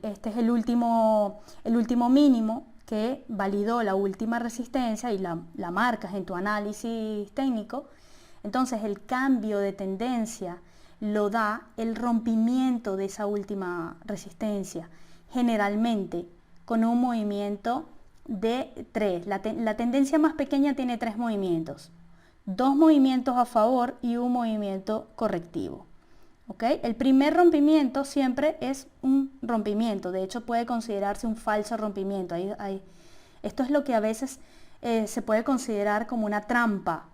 este es el último mínimo que validó la última resistencia y la marcas en tu análisis técnico, entonces el cambio de tendencia lo da el rompimiento de esa última resistencia, generalmente con un movimiento de 3. La tendencia más pequeña tiene 3 movimientos, 2 movimientos a favor y un movimiento correctivo. ¿Okay? El primer rompimiento siempre es un rompimiento, de hecho puede considerarse un falso rompimiento. Esto es lo que a veces se puede considerar como una trampa,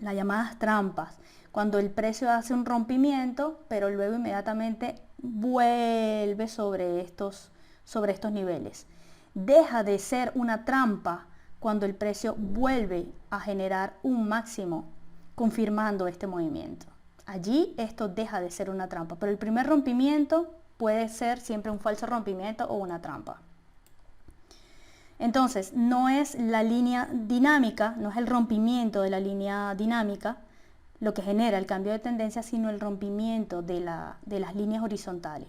las llamadas trampas, cuando el precio hace un rompimiento, pero luego inmediatamente vuelve sobre estos niveles. Deja de ser una trampa cuando el precio vuelve a generar un máximo confirmando este movimiento. Allí esto deja de ser una trampa, pero el primer rompimiento puede ser siempre un falso rompimiento o una trampa. Entonces, no es la línea dinámica, no es el rompimiento de la línea dinámica lo que genera el cambio de tendencia, sino el rompimiento de las líneas horizontales.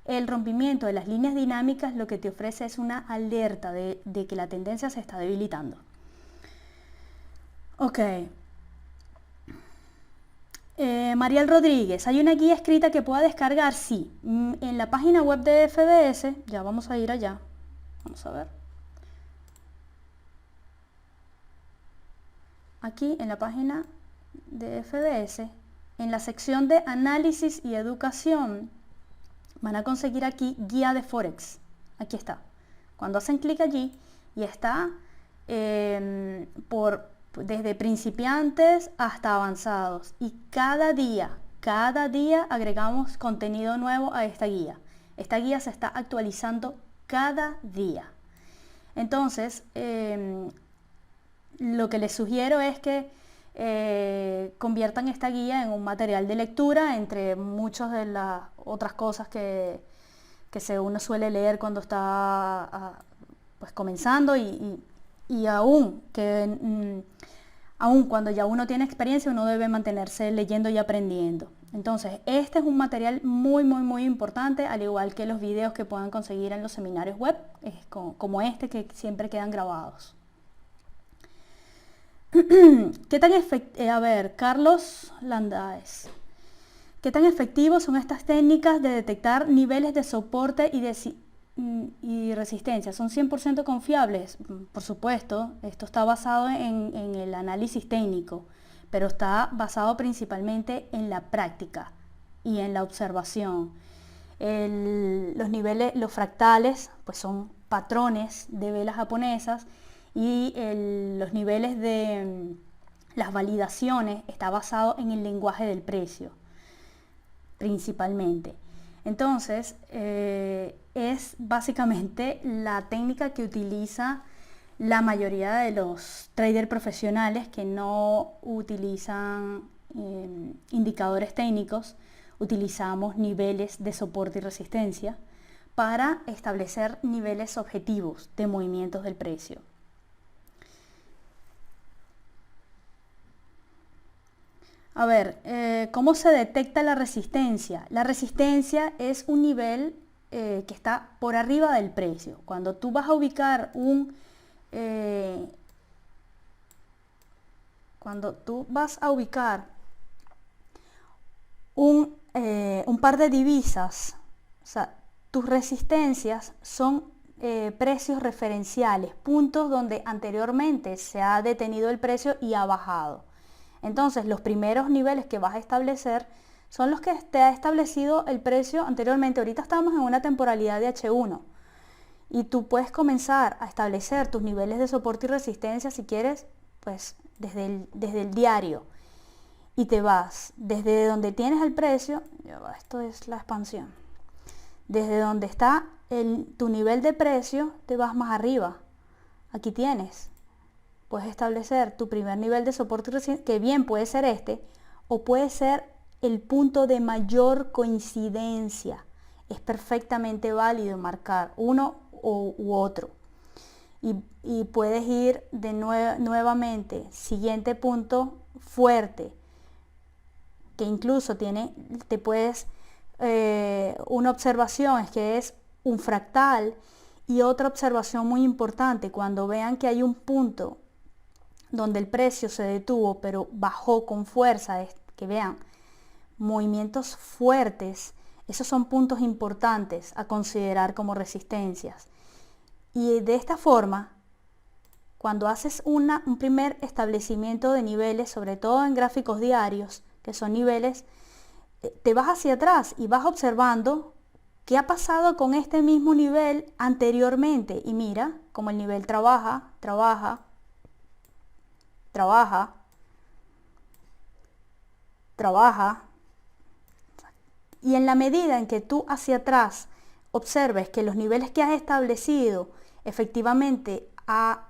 El rompimiento de las líneas dinámicas lo que te ofrece es una alerta de que la tendencia se está debilitando. Ok. Mariel Rodríguez, ¿hay una guía escrita que pueda descargar? Sí. En la página web de FBS, ya vamos a ir allá. Vamos a ver. Aquí en la página de FBS, en la sección de análisis y educación, van a conseguir aquí guía de Forex. Aquí está. Cuando hacen clic allí, y está desde principiantes hasta avanzados. Y cada día agregamos contenido nuevo a esta guía. Esta guía se está actualizando cada día. Entonces, lo que les sugiero es que conviertan esta guía en un material de lectura entre muchas de las otras cosas que uno suele leer cuando está pues comenzando y aún Aun cuando ya uno tiene experiencia, uno debe mantenerse leyendo y aprendiendo. Entonces, este es un material muy importante, al igual que los videos que puedan conseguir en los seminarios web, como este que siempre quedan grabados. ¿Qué tan a ver, Carlos Landaes. ¿Qué tan efectivos son estas técnicas de detectar niveles de soporte y resistencia? ¿Son 100% confiables? Por supuesto, esto está basado en el análisis técnico, pero está basado principalmente en la práctica y en la observación. Los niveles, los fractales, pues son patrones de velas japonesas, y los niveles de las validaciones está basado en el lenguaje del precio, principalmente. Entonces, es básicamente la técnica que utiliza la mayoría de los traders profesionales que no utilizan indicadores técnicos. Utilizamos niveles de soporte y resistencia para establecer niveles objetivos de movimientos del precio. A ver, ¿cómo se detecta la resistencia? La resistencia es un nivel que está por arriba del precio. Cuando tú vas a ubicar un par de divisas, o sea, tus resistencias son precios referenciales, puntos donde anteriormente se ha detenido el precio y ha bajado. Entonces, los primeros niveles que vas a establecer son los que te ha establecido el precio anteriormente. Ahorita estamos en una temporalidad de H1 y tú puedes comenzar a establecer tus niveles de soporte y resistencia si quieres, pues desde el diario, y te vas desde donde tienes el precio. Esto es la expansión. Desde donde está tu nivel de precio, te vas más arriba. Aquí tienes. Puedes establecer tu primer nivel de soporte y resistencia, que bien puede ser este, o puede ser el punto de mayor coincidencia. Es perfectamente válido marcar uno u otro. Y puedes ir nuevamente, siguiente punto fuerte, que incluso una observación es que es un fractal, y otra observación muy importante, cuando vean que hay un punto donde el precio se detuvo pero bajó con fuerza, que vean movimientos fuertes, esos son puntos importantes a considerar como resistencias. Y de esta forma, cuando haces un primer establecimiento de niveles, sobre todo en gráficos diarios, que son niveles, te vas hacia atrás y vas observando qué ha pasado con este mismo nivel anteriormente, y mira cómo el nivel trabaja, y en la medida en que tú hacia atrás observes que los niveles que has establecido efectivamente ha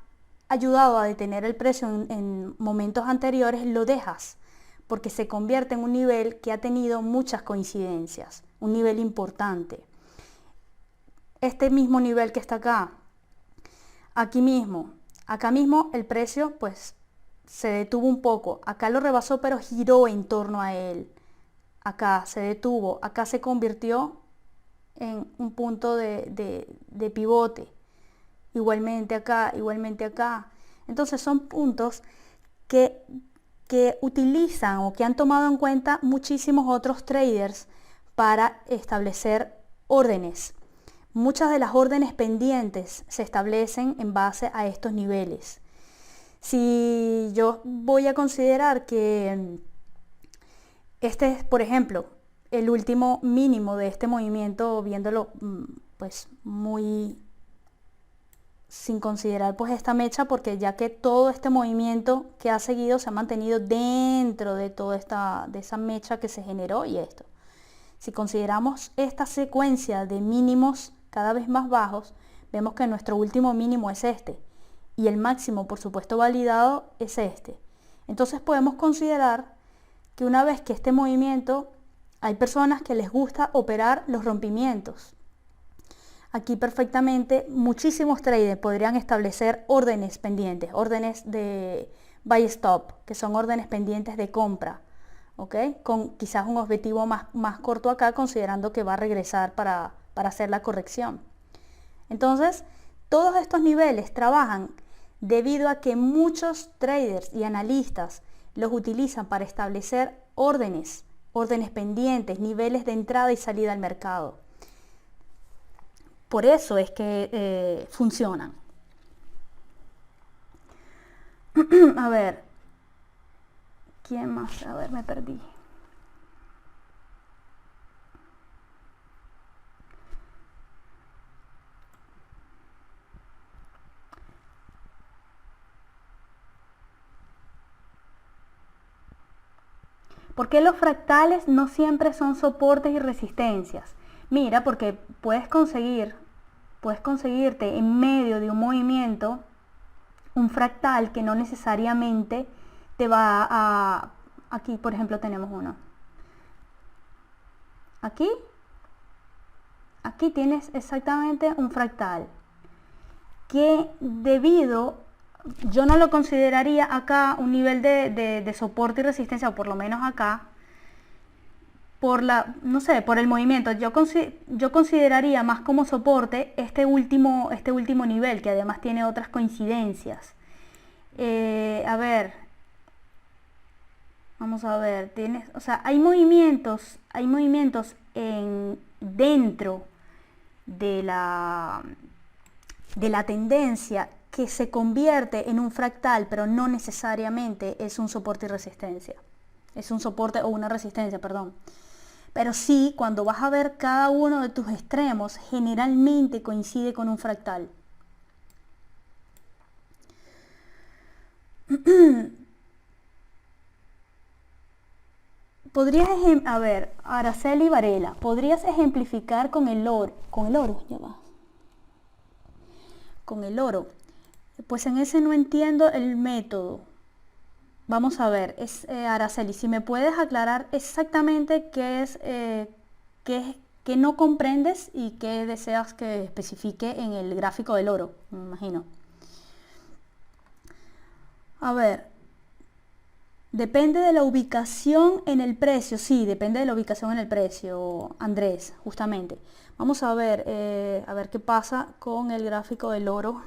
ayudado a detener el precio en momentos anteriores, lo dejas, porque se convierte en un nivel que ha tenido muchas coincidencias, un nivel importante. Este mismo nivel que está acá mismo el precio pues se detuvo un poco, acá lo rebasó pero giró en torno a él, acá se detuvo, acá se convirtió en un punto de pivote, igualmente acá. Entonces son puntos que utilizan o que han tomado en cuenta muchísimos otros traders para establecer órdenes. Muchas de las órdenes pendientes se establecen en base a estos niveles. Si yo voy a considerar que este es, por ejemplo, el último mínimo de este movimiento, viéndolo pues muy sin considerar pues esta mecha, porque ya que todo este movimiento que ha seguido se ha mantenido dentro de toda esa mecha que se generó, y esto. Si consideramos esta secuencia de mínimos cada vez más bajos, vemos que nuestro último mínimo es este, y el máximo, por supuesto, validado es este. Entonces podemos considerar que una vez que este movimiento, hay personas que les gusta operar los rompimientos. Aquí perfectamente muchísimos traders podrían establecer órdenes pendientes, órdenes de buy stop, que son órdenes pendientes de compra, ¿ok? Con quizás un objetivo más corto acá, considerando que va a regresar para hacer la corrección. Entonces, todos estos niveles trabajan debido a que muchos traders y analistas los utilizan para establecer órdenes pendientes, niveles de entrada y salida al mercado. Por eso es que funcionan. A ver, ¿quién más? A ver, me perdí. ¿Por qué los fractales no siempre son soportes y resistencias? Mira, porque puedes conseguirte en medio de un movimiento un fractal que no necesariamente te va a... Aquí, por ejemplo, tenemos uno. Aquí tienes exactamente un fractal que yo no lo consideraría acá un nivel de soporte y resistencia, o por lo menos acá, por el movimiento. Yo consideraría más como soporte este último nivel, que además tiene otras coincidencias. A ver, vamos a ver, hay movimientos dentro de la tendencia que se convierte en un fractal, pero no necesariamente es un soporte y resistencia. Es un soporte o una resistencia, perdón. Pero sí, cuando vas a ver cada uno de tus extremos, generalmente coincide con un fractal. A ver, Araceli Varela, ¿podrías ejemplificar con el oro? Con el oro, ya va. Con el oro. Pues en ese no entiendo el método. Vamos a ver, Araceli, si me puedes aclarar exactamente qué no comprendes y qué deseas que especifique en el gráfico del oro, me imagino. A ver, depende de la ubicación en el precio. Sí, depende de la ubicación en el precio, Andrés, justamente. Vamos a ver qué pasa con el gráfico del oro.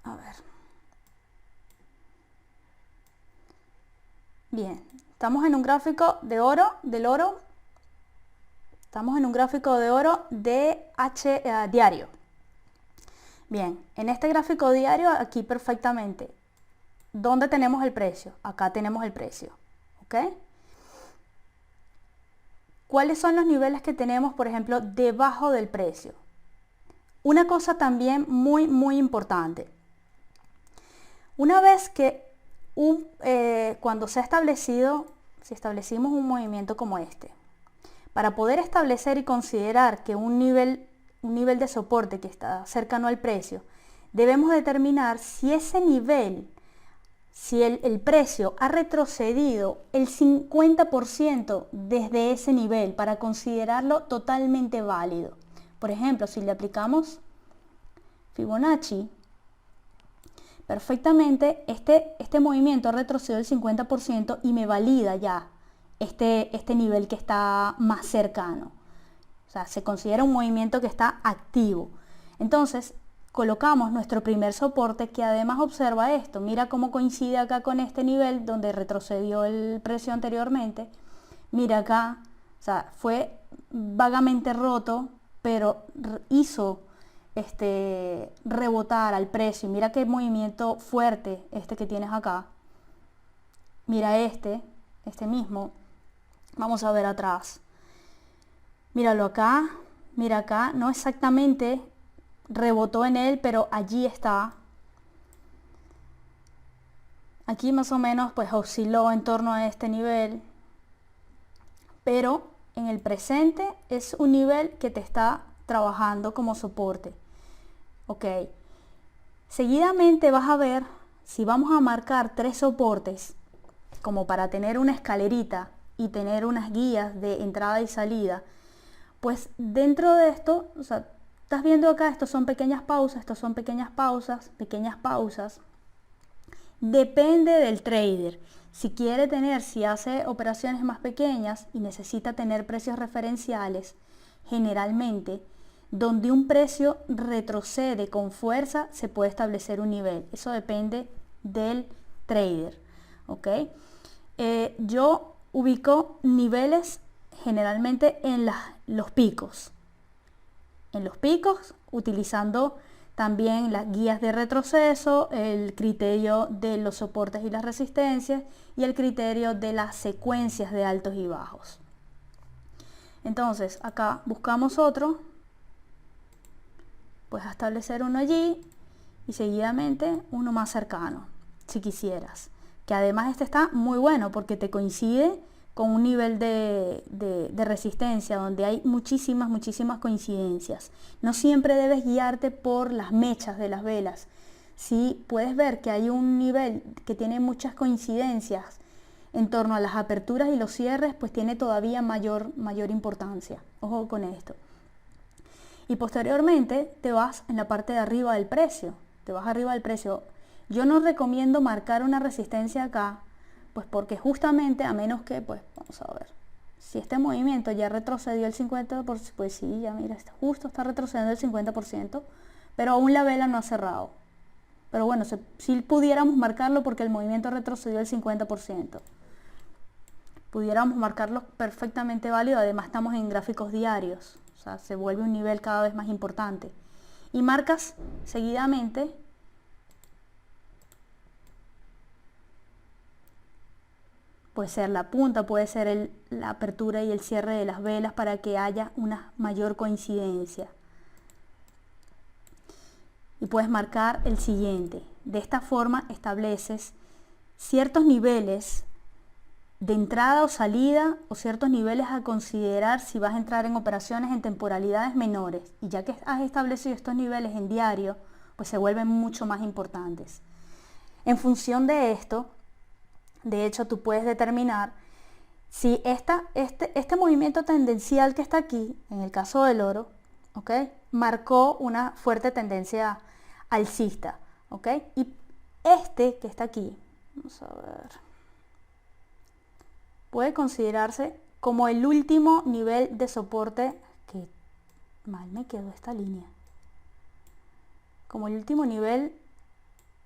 A ver. Bien, estamos en un gráfico del oro. Estamos en un gráfico de oro diario. Bien, en este gráfico diario, aquí perfectamente. ¿Dónde tenemos el precio? Acá tenemos el precio. ¿Ok? ¿Cuáles son los niveles que tenemos, por ejemplo, debajo del precio? Una cosa también muy importante. Una vez que cuando si establecimos un movimiento como este, para poder establecer y considerar que un nivel de soporte que está cercano al precio, debemos determinar si ese nivel, si el precio ha retrocedido el 50% desde ese nivel para considerarlo totalmente válido. Por ejemplo, si le aplicamos Fibonacci, perfectamente este movimiento ha retrocedido el 50% y me valida ya este nivel que está más cercano. O sea, se considera un movimiento que está activo. Entonces, colocamos nuestro primer soporte, que además observa esto. Mira cómo coincide acá con este nivel donde retrocedió el precio anteriormente. Mira acá, o sea, fue vagamente roto, pero hizo rebotar al precio. Mira qué movimiento fuerte este que tienes acá. Mira este mismo. Vamos a ver atrás. Míralo acá, mira acá, no exactamente rebotó en él, pero allí está. Aquí más o menos pues osciló en torno a este nivel, pero en el presente es un nivel que te está trabajando como soporte. Ok, seguidamente vas a ver, si vamos a marcar 3 soportes, como para tener una escalerita y tener unas guías de entrada y salida, Pues dentro de esto, o sea, estás viendo acá, estos son pequeñas pausas, estos son pequeñas pausas, pequeñas pausas. Depende del trader. Si hace operaciones más pequeñas y necesita tener precios referenciales, generalmente, donde un precio retrocede con fuerza, se puede establecer un nivel. Eso depende del trader, ¿ok? Yo ubico niveles generalmente en los picos. En los picos, utilizando también las guías de retroceso, el criterio de los soportes y las resistencias y el criterio de las secuencias de altos y bajos. Entonces, acá buscamos otro, puedes establecer uno allí y seguidamente uno más cercano, si quisieras. Que además este está muy bueno porque te coincide con un nivel de resistencia donde hay muchísimas coincidencias. No siempre debes guiarte por las mechas de las velas. Si puedes ver que hay un nivel que tiene muchas coincidencias en torno a las aperturas y los cierres, pues tiene todavía mayor importancia. Ojo con esto. Y posteriormente te vas en la parte de arriba del precio. Te vas arriba del precio. Yo no recomiendo marcar una resistencia acá, pues porque justamente, a menos que, pues vamos a ver, si este movimiento ya retrocedió el 50%, pues sí, ya mira, justo está retrocediendo el 50%, pero aún la vela no ha cerrado. Pero bueno, si pudiéramos marcarlo porque el movimiento retrocedió el 50%. Pudiéramos marcarlo perfectamente válido, además estamos en gráficos diarios, o sea, se vuelve un nivel cada vez más importante. Y marcas seguidamente puede ser la punta, puede ser la apertura y el cierre de las velas para que haya una mayor coincidencia. Y puedes marcar el siguiente. De esta forma estableces ciertos niveles de entrada o salida o ciertos niveles a considerar si vas a entrar en operaciones en temporalidades menores. Y ya que has establecido estos niveles en diario, pues se vuelven mucho más importantes. En función de esto, de hecho, tú puedes determinar si este movimiento tendencial que está aquí, en el caso del oro, ¿ok?, marcó una fuerte tendencia alcista, ¿ok? Y este que está aquí, vamos a ver, puede considerarse como el último nivel de soporte, que mal me quedó esta línea, como el último nivel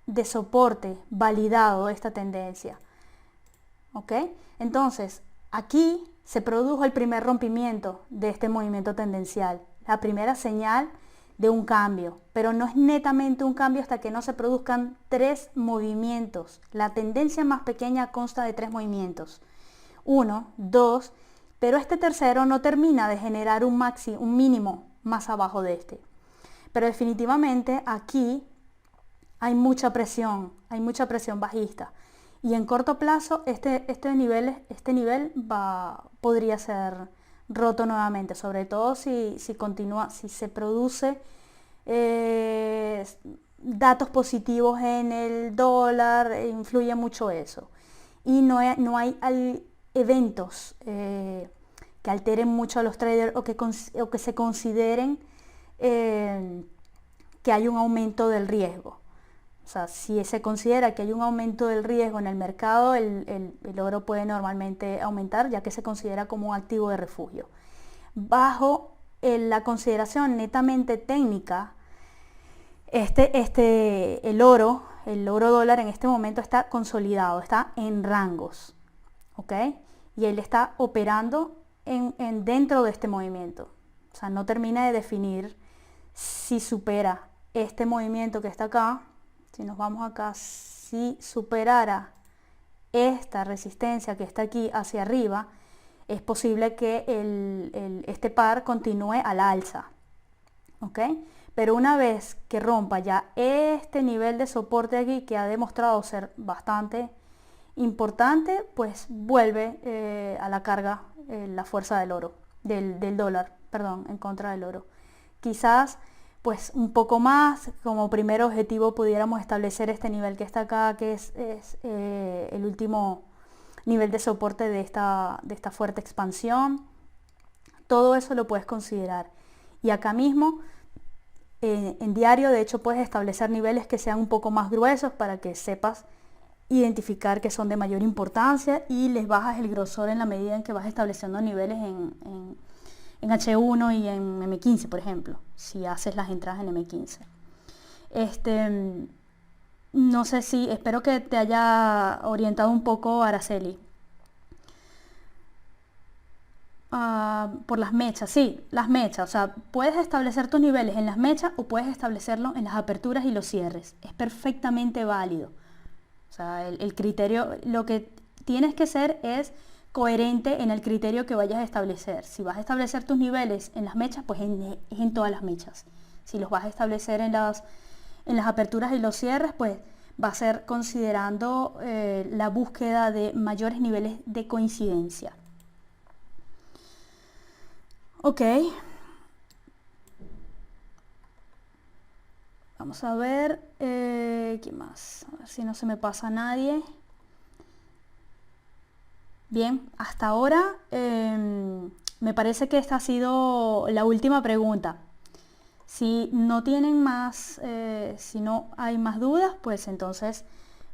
de soporte validado de esta tendencia. ¿Ok? Entonces, aquí se produjo el primer rompimiento de este movimiento tendencial, la primera señal de un cambio, pero no es netamente un cambio hasta que no se produzcan 3 movimientos. La tendencia más pequeña consta de 3 movimientos. 1, 2, pero este tercero no termina de generar un mínimo más abajo de este. Pero definitivamente aquí hay mucha presión bajista. Y en corto plazo este nivel podría ser roto nuevamente, sobre todo si se produce datos positivos en el dólar, influye mucho eso. Y no hay eventos que alteren mucho a los traders o que se consideren que hay un aumento del riesgo. O sea, si se considera que hay un aumento del riesgo en el mercado, el oro puede normalmente aumentar, ya que se considera como un activo de refugio. Bajo la consideración netamente técnica, el oro dólar en este momento está consolidado, está en rangos, ¿ok? Y él está operando dentro de este movimiento. O sea, no termina de definir si supera este movimiento que está acá. Si nos vamos acá, si superara esta resistencia que está aquí hacia arriba, es posible que este par continúe al alza, ¿ok? Pero una vez que rompa ya este nivel de soporte aquí, que ha demostrado ser bastante importante, pues vuelve a la carga la fuerza del dólar, perdón, en contra del oro. Quizás pues un poco más, como primer objetivo pudiéramos establecer este nivel que está acá, que es el último nivel de soporte de esta fuerte expansión. Todo eso lo puedes considerar. Y acá mismo, en diario, de hecho, puedes establecer niveles que sean un poco más gruesos para que sepas identificar que son de mayor importancia y les bajas el grosor en la medida en que vas estableciendo niveles en H1 y en M15, por ejemplo, si haces las entradas en M15. No sé si, espero que te haya orientado un poco, Araceli. Por las mechas, sí, las mechas, o sea, puedes establecer tus niveles en las mechas o puedes establecerlo en las aperturas y los cierres. Es perfectamente válido. O sea, el criterio, lo que tienes que ser es coherente en el criterio que vayas a establecer. Si vas a establecer tus niveles en las mechas, pues es en todas las mechas. Si los vas a establecer en las aperturas y los cierres, pues va a ser considerando la búsqueda de mayores niveles de coincidencia. Ok. Vamos a ver, ¿qué más? A ver si no se me pasa a nadie. Bien, hasta ahora me parece que esta ha sido la última pregunta. Si no tienen más, si no hay más dudas, pues entonces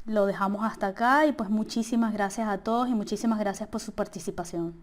lo dejamos hasta acá y pues muchísimas gracias a todos y muchísimas gracias por su participación.